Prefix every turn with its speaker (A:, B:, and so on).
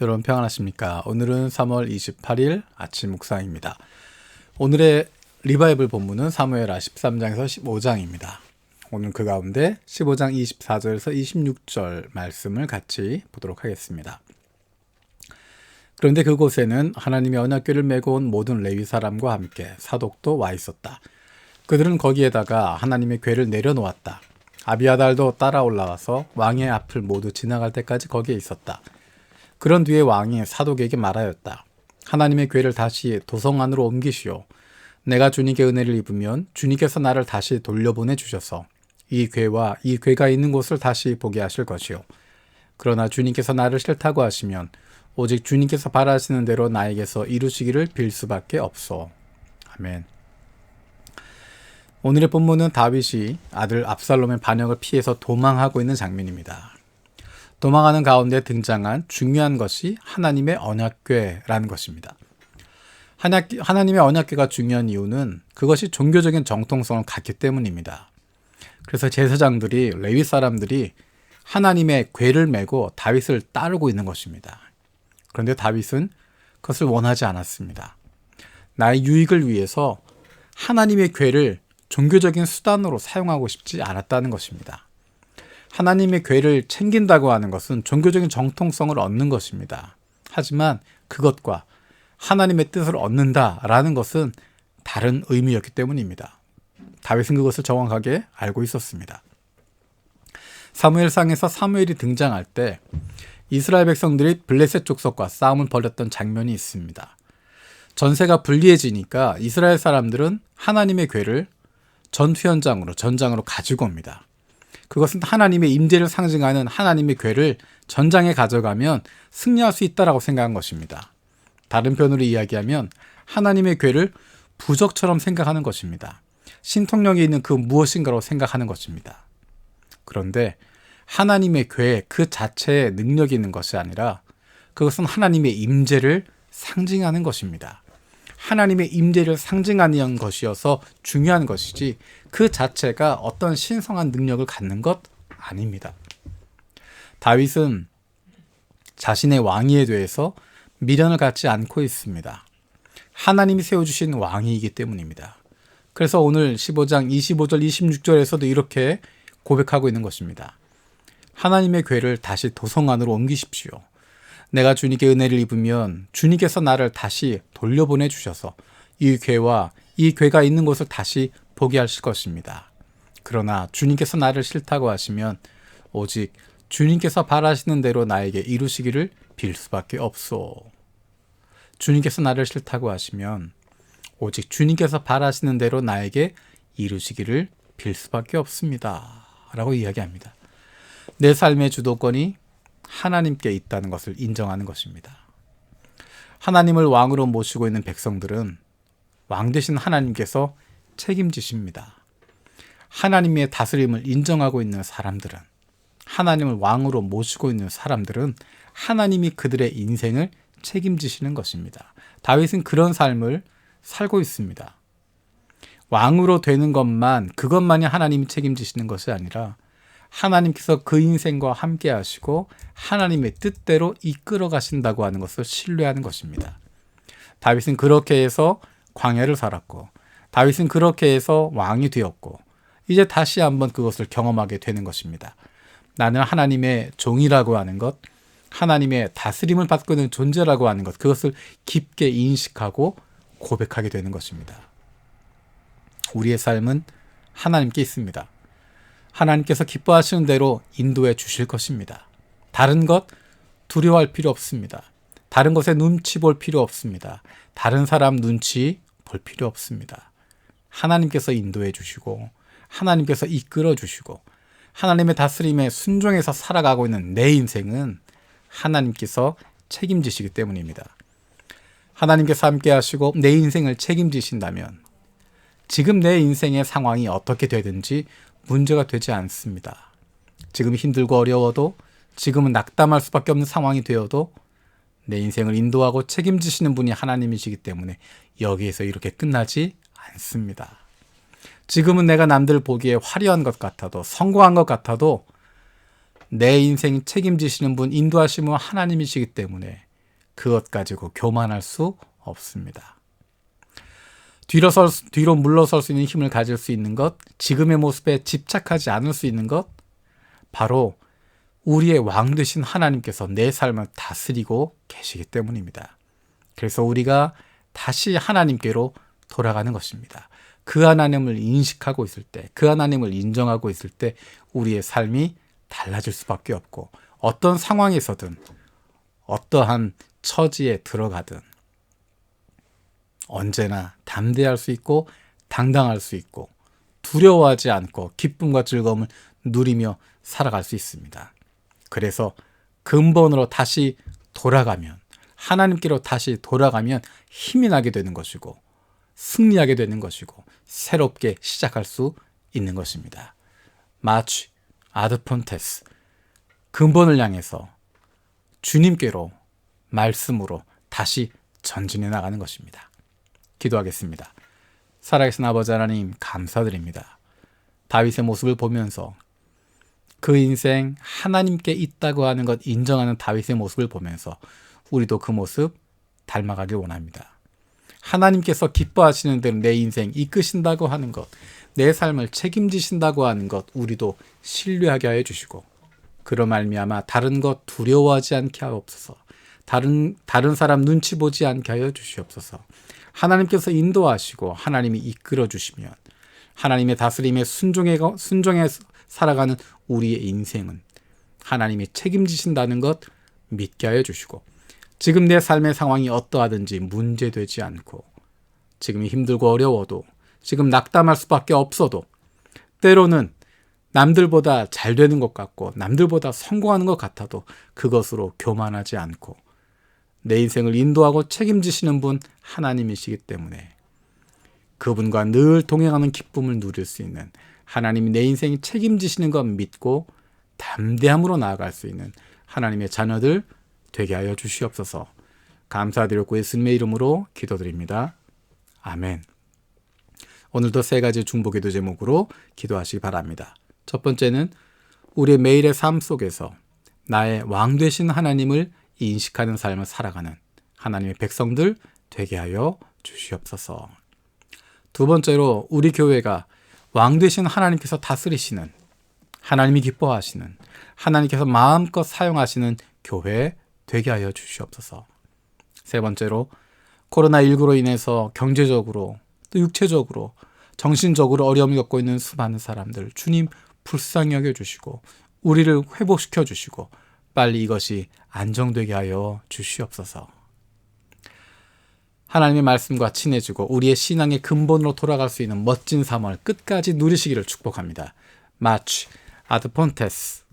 A: 여러분 평안하십니까? 오늘은 3월 28일 아침 묵상입니다. 오늘의 리바이블 본문은 사무엘하 13장에서 15장입니다. 오늘 그 가운데 15장 24절에서 26절 말씀을 같이 보도록 하겠습니다. 그런데 그곳에는 하나님의 언약궤를 메고 온 모든 레위 사람과 함께 사독도 와 있었다. 그들은 거기에다가 하나님의 궤를 내려놓았다. 아비아달도 따라 올라와서 왕의 앞을 모두 지나갈 때까지 거기에 있었다. 그런 뒤에 왕이 사독에게 말하였다. 하나님의 궤를 다시 도성 안으로 옮기시오. 내가 주님께 은혜를 입으면 주님께서 나를 다시 돌려보내 주셔서 이 궤와 이 궤가 있는 곳을 다시 보게 하실 것이요. 그러나 주님께서 나를 싫다고 하시면 오직 주님께서 바라시는 대로 나에게서 이루시기를 빌 수밖에 없소. 아멘. 오늘의 본문은 다윗이 아들 압살롬의 반역을 피해서 도망하고 있는 장면입니다. 도망하는 가운데 등장한 중요한 것이 하나님의 언약궤라는 것입니다. 하나님의 언약궤가 중요한 이유는 그것이 종교적인 정통성을 갖기 때문입니다. 그래서 제사장들이, 레위 사람들이 하나님의 궤를 메고 다윗을 따르고 있는 것입니다. 그런데 다윗은 그것을 원하지 않았습니다. 나의 유익을 위해서 하나님의 궤를 종교적인 수단으로 사용하고 싶지 않았다는 것입니다. 하나님의 궤를 챙긴다고 하는 것은 종교적인 정통성을 얻는 것입니다. 하지만 그것과 하나님의 뜻을 얻는다라는 것은 다른 의미였기 때문입니다. 다윗은 그것을 정확하게 알고 있었습니다. 사무엘상에서 사무엘이 등장할 때 이스라엘 백성들이 블레셋 족속과 싸움을 벌였던 장면이 있습니다. 전세가 불리해지니까 이스라엘 사람들은 하나님의 궤를 전장으로 가지고 옵니다. 그것은 하나님의 임재를 상징하는 하나님의 궤를 전장에 가져가면 승리할 수 있다라고 생각한 것입니다. 다른 편으로 이야기하면 하나님의 궤를 부적처럼 생각하는 것입니다. 신통력이 있는 그 무엇인가로 생각하는 것입니다. 그런데 하나님의 궤 그 자체에 능력이 있는 것이 아니라 그것은 하나님의 임재를 상징하는 것입니다. 하나님의 임재를 상징하는 것이어서 중요한 것이지 그 자체가 어떤 신성한 능력을 갖는 것 아닙니다. 다윗은 자신의 왕위에 대해서 미련을 갖지 않고 있습니다. 하나님이 세워주신 왕이기 때문입니다. 그래서 오늘 15장 25절 26절에서도 이렇게 고백하고 있는 것입니다. 하나님의 궤를 다시 도성 안으로 옮기십시오. 내가 주님께 은혜를 입으면 주님께서 나를 다시 돌려보내 주셔서 이 궤와 이 궤가 있는 곳을 다시 보게 하실 것입니다. 그러나 주님께서 나를 싫다고 하시면 오직 주님께서 바라시는 대로 나에게 이루시기를 빌 수밖에 없소. 주님께서 나를 싫다고 하시면 오직 주님께서 바라시는 대로 나에게 이루시기를 빌 수밖에 없습니다. 라고 이야기합니다. 내 삶의 주도권이 하나님께 있다는 것을 인정하는 것입니다. 하나님을 왕으로 모시고 있는 백성들은 왕 되신 하나님께서 책임지십니다. 하나님의 다스림을 인정하고 있는 사람들은, 하나님을 왕으로 모시고 있는 사람들은 하나님이 그들의 인생을 책임지시는 것입니다. 다윗은 그런 삶을 살고 있습니다. 왕으로 되는 것만, 그것만이 하나님이 책임지시는 것이 아니라 하나님께서 그 인생과 함께 하시고 하나님의 뜻대로 이끌어 가신다고 하는 것을 신뢰하는 것입니다. 다윗은 그렇게 해서 광야를 살았고, 다윗은 그렇게 해서 왕이 되었고, 이제 다시 한번 그것을 경험하게 되는 것입니다. 나는 하나님의 종이라고 하는 것, 하나님의 다스림을 받고 있는 존재라고 하는 것, 그것을 깊게 인식하고 고백하게 되는 것입니다. 우리의 삶은 하나님께 있습니다. 하나님께서 기뻐하시는 대로 인도해 주실 것입니다. 다른 것 두려워할 필요 없습니다. 다른 것에 눈치 볼 필요 없습니다. 다른 사람 눈치 볼 필요 없습니다. 하나님께서 인도해 주시고 하나님께서 이끌어 주시고 하나님의 다스림에 순종해서 살아가고 있는 내 인생은 하나님께서 책임지시기 때문입니다. 하나님께서 함께 하시고 내 인생을 책임지신다면 지금 내 인생의 상황이 어떻게 되든지 문제가 되지 않습니다. 지금 힘들고 어려워도, 지금은 낙담할 수밖에 없는 상황이 되어도 내 인생을 인도하고 책임지시는 분이 하나님이시기 때문에 여기에서 이렇게 끝나지 않습니다. 지금은 내가 남들 보기에 화려한 것 같아도, 성공한 것 같아도 내 인생 책임지시는 분, 인도하시는 분 하나님이시기 때문에 그것 가지고 교만할 수 없습니다. 뒤로 물러설 수 있는 힘을 가질 수 있는 것, 지금의 모습에 집착하지 않을 수 있는 것, 바로 우리의 왕 되신 하나님께서 내 삶을 다스리고 계시기 때문입니다. 그래서 우리가 다시 하나님께로 돌아가는 것입니다. 그 하나님을 인식하고 있을 때, 그 하나님을 인정하고 있을 때 우리의 삶이 달라질 수밖에 없고, 어떤 상황에서든 어떠한 처지에 들어가든 언제나 담대할 수 있고 당당할 수 있고 두려워하지 않고 기쁨과 즐거움을 누리며 살아갈 수 있습니다. 그래서 근본으로 다시 돌아가면, 하나님께로 다시 돌아가면 힘이 나게 되는 것이고 승리하게 되는 것이고 새롭게 시작할 수 있는 것입니다. 마치 아드폰테스, 근본을 향해서 주님께로 말씀으로 다시 전진해 나가는 것입니다. 기도하겠습니다. 살아계신 아버지 하나님, 감사드립니다. 다윗의 모습을 보면서 그 인생 하나님께 있다고 하는 것 인정하는 다윗의 모습을 보면서 우리도 그 모습 닮아가길 원합니다. 하나님께서 기뻐하시는 대로 내 인생 이끄신다고 하는 것, 내 삶을 책임지신다고 하는 것 우리도 신뢰하게 하여 주시고, 그로 말미암아 다른 것 두려워하지 않게 하옵소서. 다른 사람 눈치 보지 않게 하여 주시옵소서. 하나님께서 인도하시고 하나님이 이끌어 주시면 하나님의 다스림에 순종해 살아가는 우리의 인생은 하나님이 책임지신다는 것 믿게 하여 주시고, 지금 내 삶의 상황이 어떠하든지 문제되지 않고, 지금이 힘들고 어려워도, 지금 낙담할 수밖에 없어도, 때로는 남들보다 잘 되는 것 같고 남들보다 성공하는 것 같아도 그것으로 교만하지 않고 내 인생을 인도하고 책임지시는 분 하나님이시기 때문에 그분과 늘 동행하는 기쁨을 누릴 수 있는, 하나님이 내 인생이 책임지시는 것 믿고 담대함으로 나아갈 수 있는 하나님의 자녀들 되게 하여 주시옵소서. 감사드렸고 예수님의 이름으로 기도드립니다. 아멘. 오늘도 세 가지 중보기도 제목으로 기도하시기 바랍니다. 첫 번째는 우리의 매일의 삶 속에서 나의 왕 되신 하나님을 인식하는 삶을 살아가는 하나님의 백성들 되게 하여 주시옵소서. 두 번째로 우리 교회가 왕 되신 하나님께서 다스리시는, 하나님이 기뻐하시는, 하나님께서 마음껏 사용하시는 교회 되게 하여 주시옵소서. 세 번째로 코로나19로 인해서 경제적으로 또 육체적으로 정신적으로 어려움을 겪고 있는 수많은 사람들 주님 불쌍히 여겨주시고 우리를 회복시켜 주시고 빨리 이것이 안정되게 하여 주시옵소서. 하나님의 말씀과 친해지고 우리의 신앙의 근본으로 돌아갈 수 있는 멋진 삶을 끝까지 누리시기를 축복합니다. 마치 아드폰테스